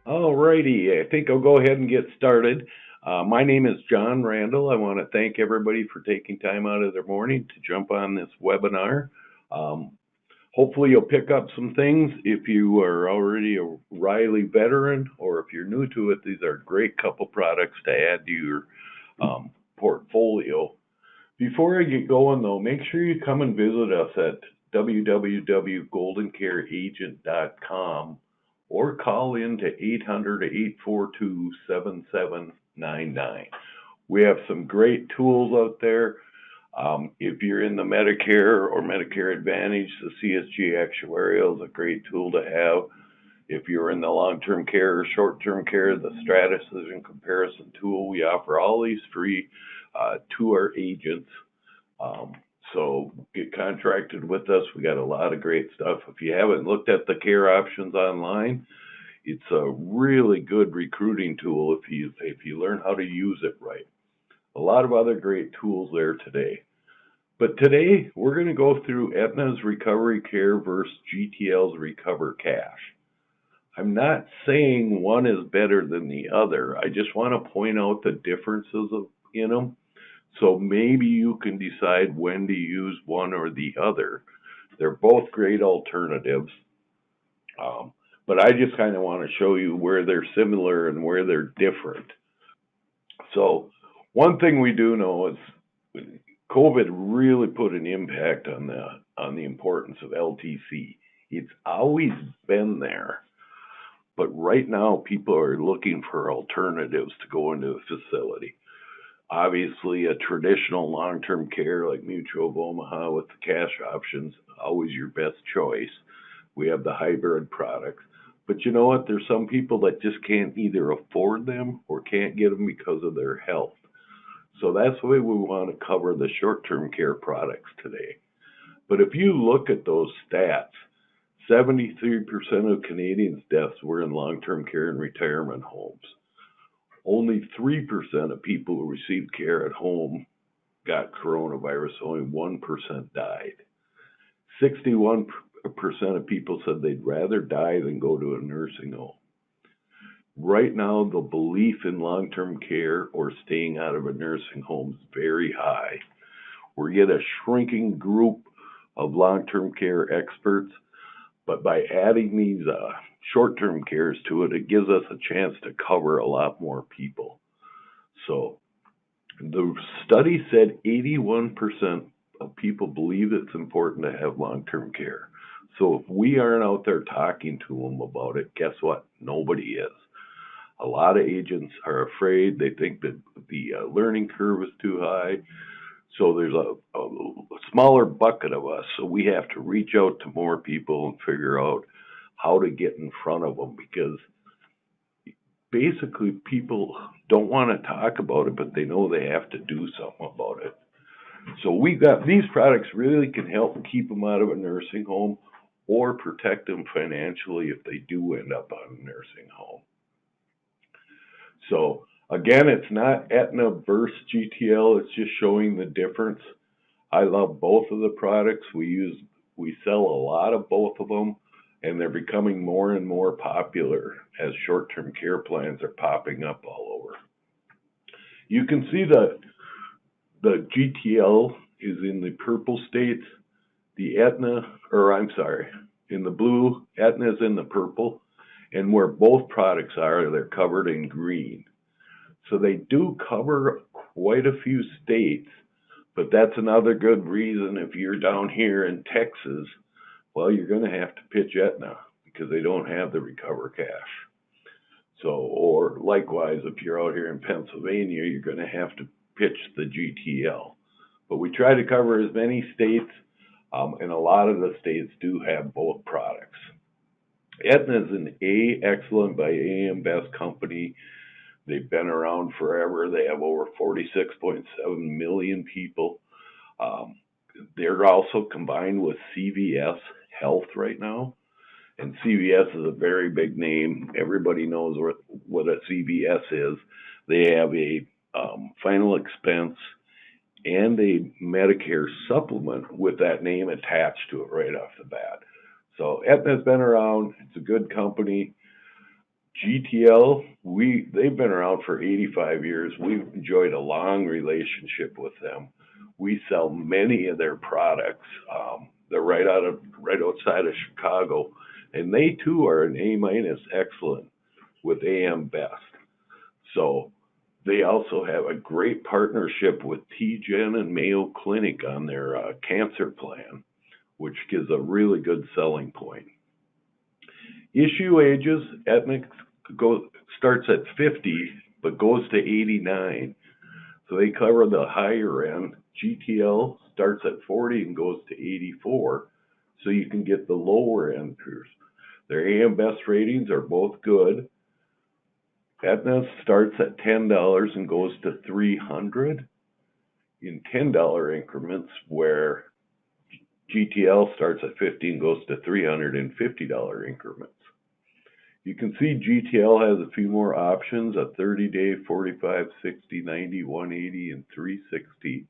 Alrighty, I think I'll go ahead and get started. My name is Jon Randall. I want to thank everybody for taking time out of their morning to jump on this webinar. Um, Hopefully, you'll pick up some things. If you are already a Riley veteran or if you're new to it, these are a great couple products to add to your portfolio. Before I get going, though, make sure you come and visit us at www.goldencareagent.com or call in to 800-842-7799. We have some great tools out there. If you're in the Medicare or Medicare Advantage, the CSG Actuarial is a great tool to have. If you're in the long-term care or short-term care, the Stratus Decision Comparison tool, we offer all these free to our agents. So get contracted with us. We got a lot of great stuff. If you haven't looked at the care options online, it's a really good recruiting tool if you learn how to use it right. A lot of other great tools there today. But today we're going to go through Aetna's Recovery Care versus GTL's Recover Cash. I'm not saying one is better than the other. I just want to point out the differences in them. So maybe you can decide when to use one or the other. They're both great alternatives. But I just kind of want to show you where they're similar and where they're different. So one thing we do know is COVID really put an impact on the importance of LTC. It's always been there. But right now, people are looking for alternatives to go into a facility. Obviously, a traditional long-term care like Mutual of Omaha with the cash options, always your best choice. We have the hybrid products. But you know what? There's some people that just can't either afford them or can't get them because of their health. So that's the way we want to cover the short-term care products today. But if you look at those stats, 73% of Canadians' deaths were in long-term care and retirement homes. Only 3% of people who received care at home got coronavirus. Only 1% died. 61% of people said they'd rather die than go to a nursing home. Right now, the belief in long-term care or staying out of a nursing home is very high. We're getting a shrinking group of long-term care experts, but by adding these short-term cares to it, it gives us a chance to cover a lot more people. So the study said 81% of people believe it's important to have long-term care. So if we aren't out there talking to them about it, guess what? Nobody is. A lot of agents are afraid. They think that the learning curve is too high. So there's a smaller bucket of us. So we have to reach out to more people and figure out how to get in front of them, because basically people don't want to talk about it, but they know they have to do something about it. So we've got these products really can help keep them out of a nursing home or protect them financially if they do end up on a nursing home. So again, it's not Aetna versus GTL. It's just showing the difference. I love both of the products. We sell a lot of both of them, and they're becoming more and more popular as short-term care plans are popping up all over. You can see that the GTL is in the purple states. The in the blue, Aetna is in the purple. And where both products are, they're covered in green. So they do cover quite a few states, but that's another good reason if you're down here in Texas, well, you're going to have to pitch Aetna because they don't have the Recover Cash. So, or likewise, if you're out here in Pennsylvania, you're going to have to pitch the GTL. But we try to cover as many states, and a lot of the states do have both products. Aetna is an A Excellent by AM Best company. They've been around forever. They have over 46.7 million people. They're also combined with CVS Health right now. And CVS is a very big name. Everybody knows what a CVS is. They have a final expense and a Medicare supplement with that name attached to it right off the bat. So Aetna's been around. It's a good company. GTL, they've been around for 85 years. We've enjoyed a long relationship with them. We sell many of their products. They're right outside of Chicago, and they too are an A- excellent with AM Best. So they also have a great partnership with TGen and Mayo Clinic on their cancer plan, which gives a really good selling point. Issue ages, Aetna starts at 50, but goes to 89. So they cover the higher end. GTL starts at 40 and goes to 84. So you can get the lower end. Their AM Best ratings are both good. Aetna starts at $10 and goes to 300 in $10 increments, where GTL starts at 50 and goes to $350 increments. You can see GTL has a few more options, a 30-day, 45, 60, 90, 180, and 360,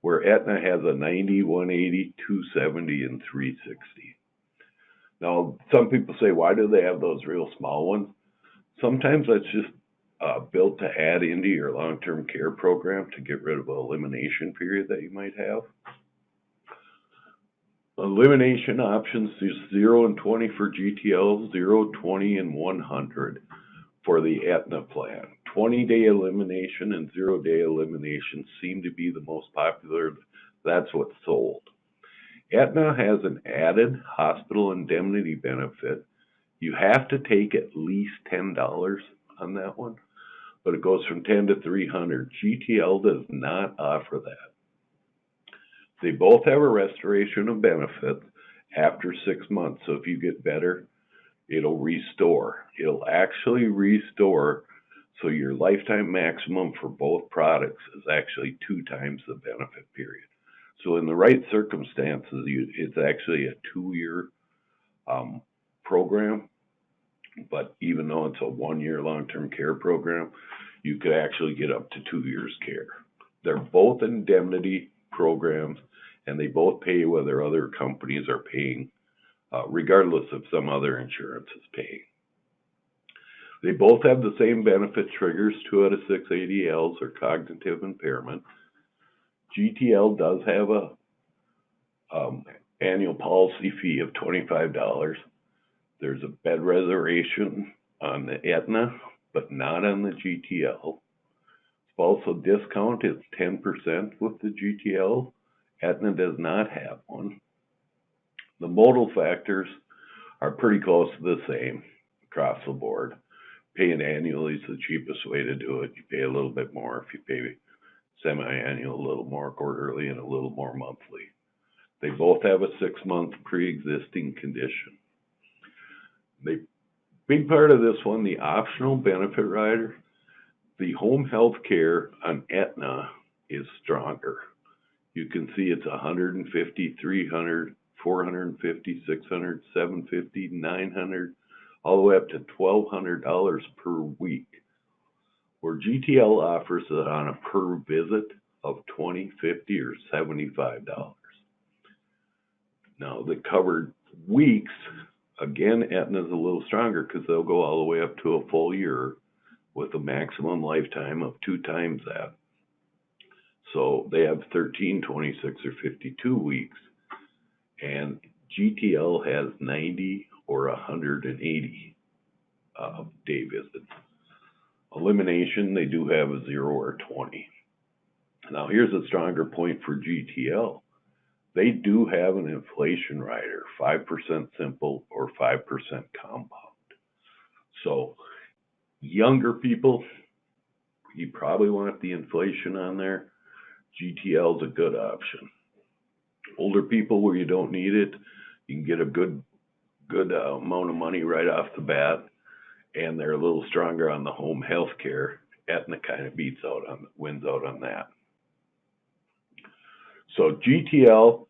where Aetna has a 90, 180, 270, and 360. Now, some people say, why do they have those real small ones? Sometimes that's just built to add into your long-term care program to get rid of an elimination period that you might have. Elimination options is 0 and 20 for GTL, 0, 20, and 100 for the Aetna plan. 20-day elimination and 0-day elimination seem to be the most popular. That's what's sold. Aetna has an added hospital indemnity benefit. You have to take at least $10 on that one, but it goes from 10 to 300. GTL does not offer that. They both have a restoration of benefits after 6 months. So if you get better, it'll restore. It'll actually restore. So your lifetime maximum for both products is actually 2 times the benefit period. So in the right circumstances, it's actually a 2-year program. But even though it's a 1-year long-term care program, you could actually get up to 2 years care. They're both indemnity programs, and they both pay whether other companies are paying, regardless of some other insurance is paying. They both have the same benefit triggers, 2 out of 6 ADLs or cognitive impairment. GTL does have a annual policy fee of $25. There's a bed reservation on the Aetna, but not on the GTL. Also, discount is 10% with the GTL. Aetna does not have one. The modal factors are pretty close to the same across the board. Paying annually is the cheapest way to do it. You pay a little bit more if you pay semi-annual, a little more quarterly, and a little more monthly. They both have a 6-month pre-existing condition. The big part of this one, the optional benefit rider, the home health care on Aetna is stronger. You can see it's 150, 300, 450, 600, 750, 900, all the way up to $1,200 per week, where GTL offers it on a per visit of $20, $50, or $75. Now, the covered weeks, again, Aetna's a little stronger because they'll go all the way up to a full year with a maximum lifetime of 2 times that. So they have 13, 26, or 52 weeks, and GTL has 90 or 180 day visits. Elimination, they do have a 0 or 20. Now here's a stronger point for GTL. They do have an inflation rider, 5% simple or 5% compound. So younger people, you probably want the inflation on there. GTL is a good option. Older people where you don't need it, you can get a good amount of money right off the bat, and they're a little stronger on the home health care. Aetna kind of wins out on that. So GTL,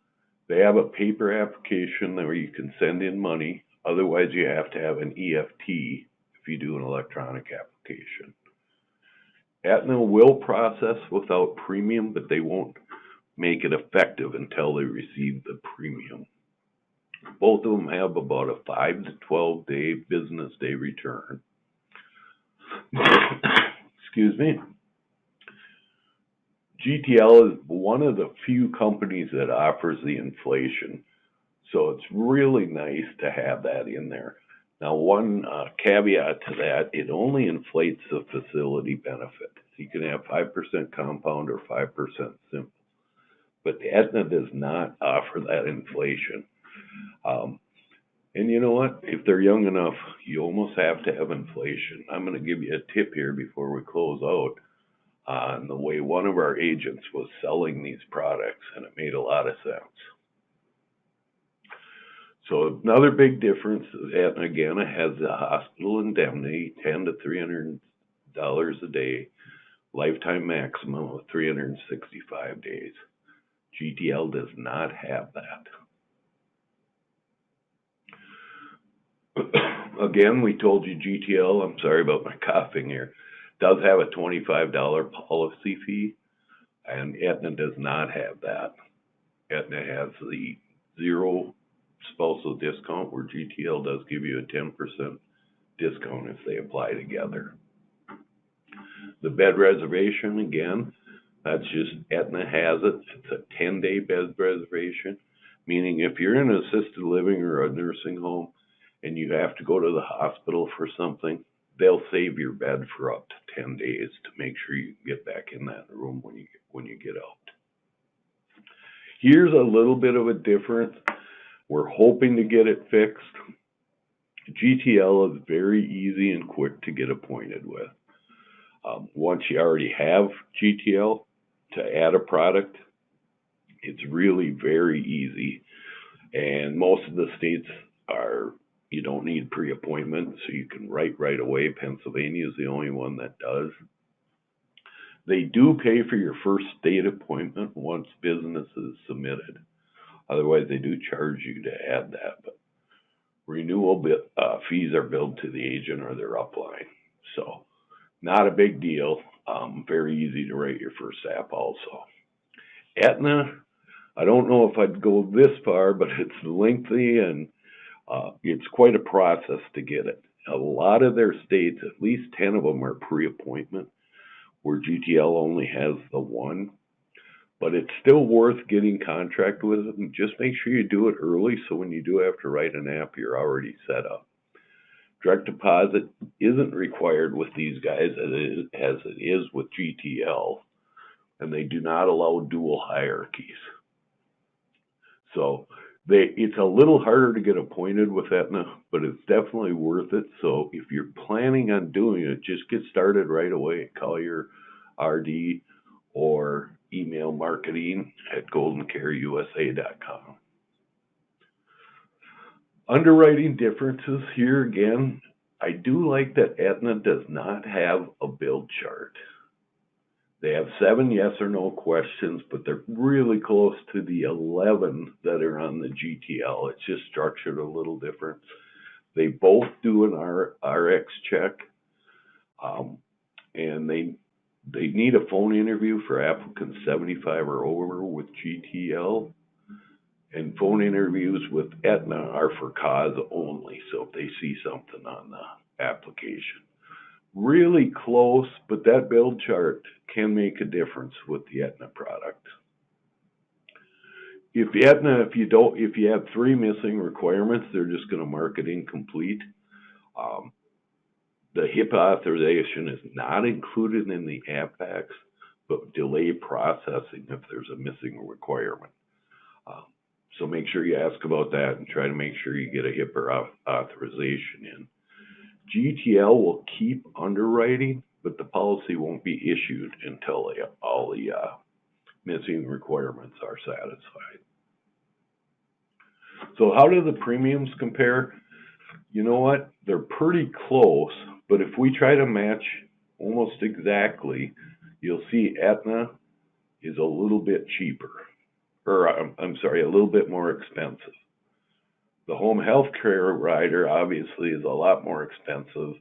they have a paper application where you can send in money. Otherwise, you have to have an EFT if you do an electronic application. Aetna will process without premium, but they won't make it effective until they receive the premium. Both of them have about a 5 to 12 day business day return. Excuse me. GTL is one of the few companies that offers the inflation, so it's really nice to have that in there. Now, one caveat to that, it only inflates the facility benefit. You can have 5% compound or 5% simple, but Aetna does not offer that inflation. Um, and you know what? If they're young enough, you almost have to have inflation. I'm going to give you a tip here before we close out on the way one of our agents was selling these products, and it made a lot of sense. So another big difference is Aetna again has the hospital indemnity, $10 to $300 a day, lifetime maximum of 365 days. GTL does not have that. Again, we told you GTL, I'm sorry about my coughing here, does have a $25 policy fee, and Aetna does not have that. Aetna has the zero spousal discount, where GTL does give you a 10% discount if they apply together. The bed reservation, again, that's just Aetna has it. It's a 10-day bed reservation, meaning if you're in assisted living or a nursing home and you have to go to the hospital for something, they'll save your bed for up to 10 days to make sure you can get back in that room when you get out. Here's a little bit of a difference. We're hoping to get it fixed. GTL is very easy and quick to get appointed with. Once you already have GTL, to add a product, it's really very easy. And most of the states you don't need pre-appointment, so you can write right away. Pennsylvania is the only one that does. They do pay for your first state appointment once business is submitted. Otherwise, they do charge you to add that. But renewal fees are billed to the agent or their upline. So not a big deal. Very easy to write your first app also. Aetna, I don't know if I'd go this far, but it's lengthy and it's quite a process to get it. A lot of their states, at least 10 of them, are pre-appointment, where GTL only has the one. But it's still worth getting contract with them. Just make sure you do it early, so when you do have to write an app, you're already set up. Direct deposit isn't required with these guys as it is with GTL, and they do not allow dual hierarchies. So it's a little harder to get appointed with Aetna, but it's definitely worth it. So if you're planning on doing it, just get started right away. Call your RD or email marketing at GoldenCareUSA.com. Underwriting differences here again. I do like that Aetna does not have a build chart. They have 7 yes or no questions, but they're really close to the 11 that are on the GTL. It's just structured a little different. They both do an RX check, and they need a phone interview for applicants 75 or over with GTL, and phone interviews with Aetna are for cause only, so if they see something on the application. Really close, but that build chart can make a difference with the Aetna product. If you have 3 missing requirements, they're just going to mark it incomplete. The HIPAA authorization is not included in the app packs, but delay processing if there's a missing requirement. So make sure you ask about that and try to make sure you get a HIPAA authorization in. GTL will keep underwriting, but the policy won't be issued until all the missing requirements are satisfied. So how do the premiums compare? You know what? They're pretty close, but if we try to match almost exactly, you'll see Aetna is a little bit cheaper, or I'm sorry, a little bit more expensive. The home health care rider obviously is a lot more expensive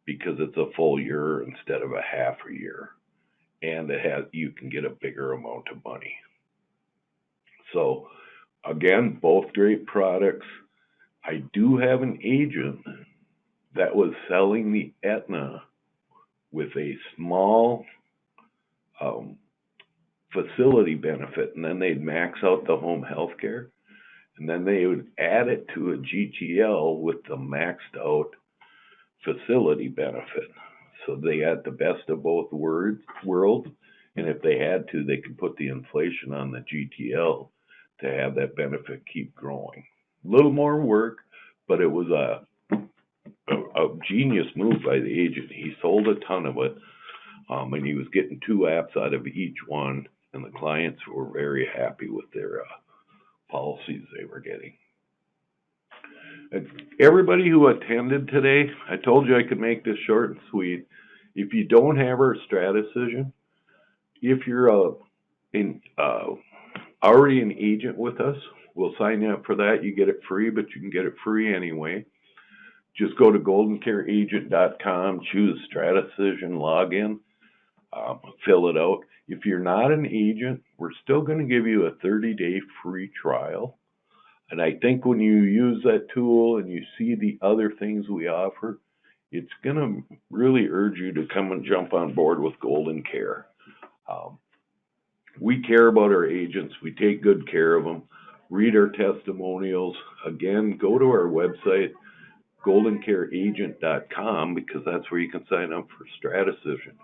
because it's a full year instead of a half a year, and you can get a bigger amount of money. So again, both great products. I do have an agent that was selling the Aetna with a small facility benefit, and then they'd max out the home health care, and then they would add it to a GTL with the maxed out facility benefit. So they had the best of both worlds, and if they had to, they could put the inflation on the GTL to have that benefit keep growing. A little more work, but it was a genius move by the agent. He sold a ton of it, and he was getting 2 apps out of each one, and the clients were very happy with their policies they were getting. And everybody who attended today, I told you I could make this short and sweet. If you don't have our strat decision, if you're already an agent with us, we'll sign you up for that. You get it free, but you can get it free anyway. Just go to GoldenCareAgent.com, choose strat decision, log in, fill it out. If you're not an agent, we're still going to give you a 30-day free trial. And I think when you use that tool and you see the other things we offer, it's going to really urge you to come and jump on board with GoldenCare. We care about our agents. We take good care of them. Read our testimonials. Again, go to our website, GoldenCareAgent.com, because that's where you can sign up for strat decision.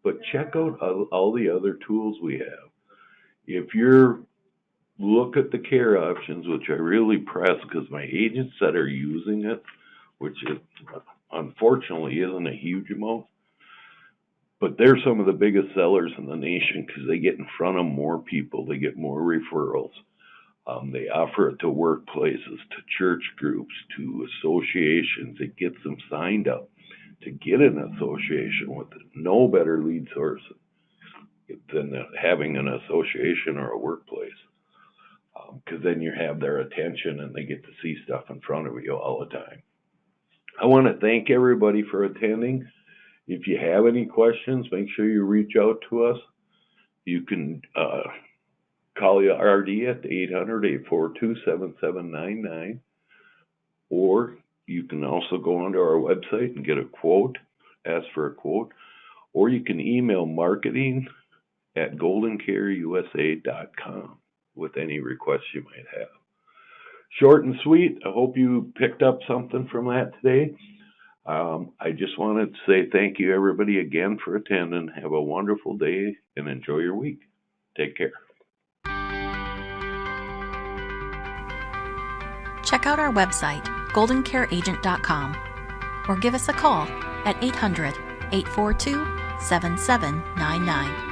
But check out all the other tools we have. If you're look at the care options, which I really press because my agents that are using it, which is, unfortunately isn't a huge amount, but they're some of the biggest sellers in the nation because they get in front of more people, they get more referrals. They offer it to workplaces, to church groups, to associations. It gets them signed up to get an association with it. No better lead source than having an association or a workplace. Because then you have their attention and they get to see stuff in front of you all the time. I want to thank everybody for attending. If you have any questions, make sure you reach out to us. You can call RD at 800-842-7799, or you can also go onto our website and get a quote, ask for a quote, or you can email marketing@goldencareusa.com with any requests you might have. Short and sweet. I hope you picked up something from that today. I just wanted to say thank you, everybody, again for attending. Have a wonderful day and enjoy your week. Take care. Check out our website, GoldenCareAgent.com, or give us a call at 800-842-7799.